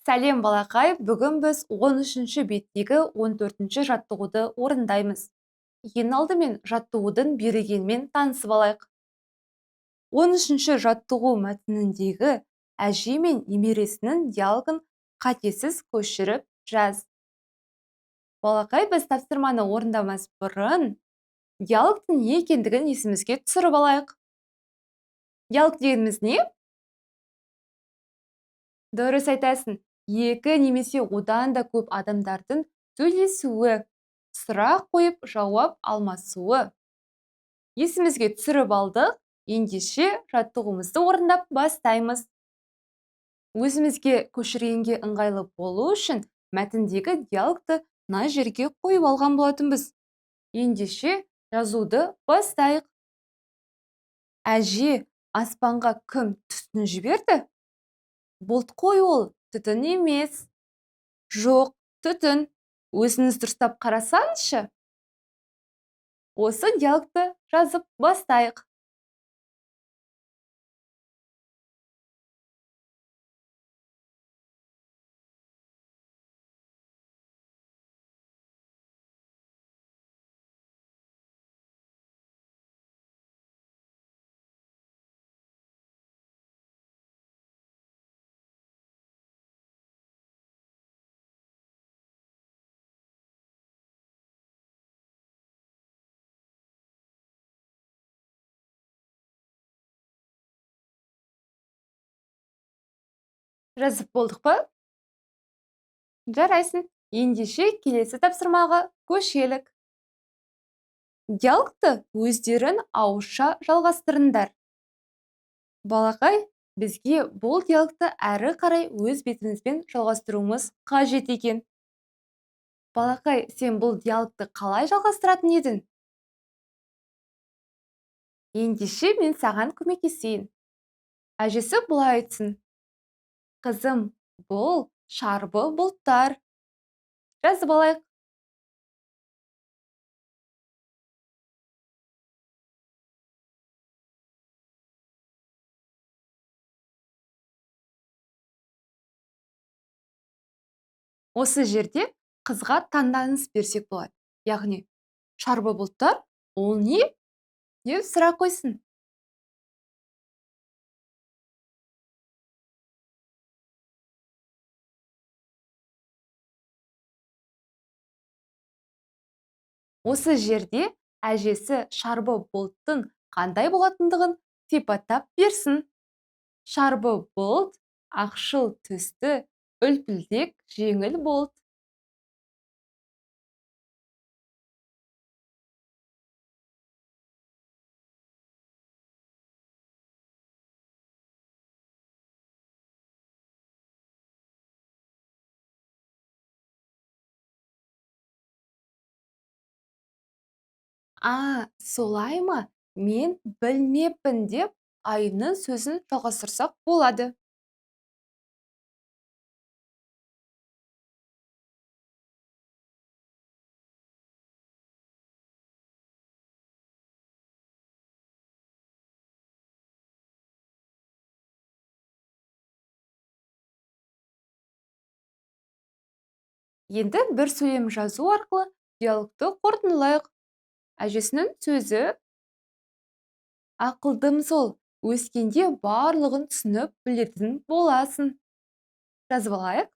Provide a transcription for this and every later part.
Сәлем балақай, бүгін біз 13-ші беттегі 14-ші жаттығуды орындаймыз. Ең алдымен жаттығудың берілгенімен танысып алайық. 13-ші жаттығу мәтініндегі әже мен немересінің диалогын қатесіз көшіріп жаз. Балақай, біз тапсырманы орындамас бұрын диалогтың не екендігін есімізге түсіріп алайық. Диалог дегеніміз не? Дұрыс айтасың. Екі немесе одан да көп адамдардың сөйлесуі, сұрақ қойып жауап алмасуы. Есімізге түсіріп алдық, ендеше жаттығуымызды орындап бастаймыз. Өзімізге көшіргенге ыңғайлы болу үшін мәтіндегі диалогты мына жерге қойып алған болатынбыз. Ендеше жазуды бастайық. Әже, аспанға кім түтін жіберді? Бұлт қой ол, түтін емес. Жоқ, түтін. Өзіңіз дұрыстап қарасаңызшы. Осы диалогты жазып бастайық. Жазып болдық па? Жарайсың. Ендеше келесі тапсырмаға көшелік. Диалогты өздерін ауызша жалғастырыңдар. Балақай, бізге бұл диалогты әрі қарай өз бетімізбен жалғастыруымыз қажет екен. Балақай, сен бұл диалогты қалай жалғастыратын едің? Ендеше мен саған көмектесейін. Әжесі бұлай айтсын. Қызым, бұл шарбы бұлттар. Жазып алайық. Осы жерде қызға таңданыс берсек болады. Яғни, шарбы бұлттар, ол не? Деп сұрақ қойсын. Осы жерде әжесі шарбы бұлттың қандай болатындығын сипаттап берсін. Шарбы бұлт, ақшыл түсті, үлпілдек жеңіл бұлт. Солай ма? Мен білмеппін деп айының сөзін жалғастырсақ болады. Енді бір сөйлем жазу арқылы диалогты қорытындылайық. Әжесінің сөзі: ақылдым сол, өскенде барлығын түсініп білетін боласың. Жазып алайық.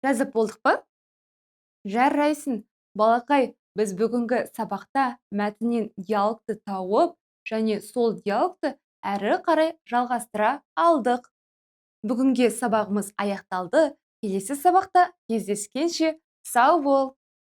Жазып болдық па? Жарайсың. Балақай, біз бүгінгі сабақта мәтіннен диалогты тауып, және сол диалогты әрі қарай жалғастыра алдық. Бүгінге сабағымыз аяқталды. Келесі сабақта кездескенше сау бол.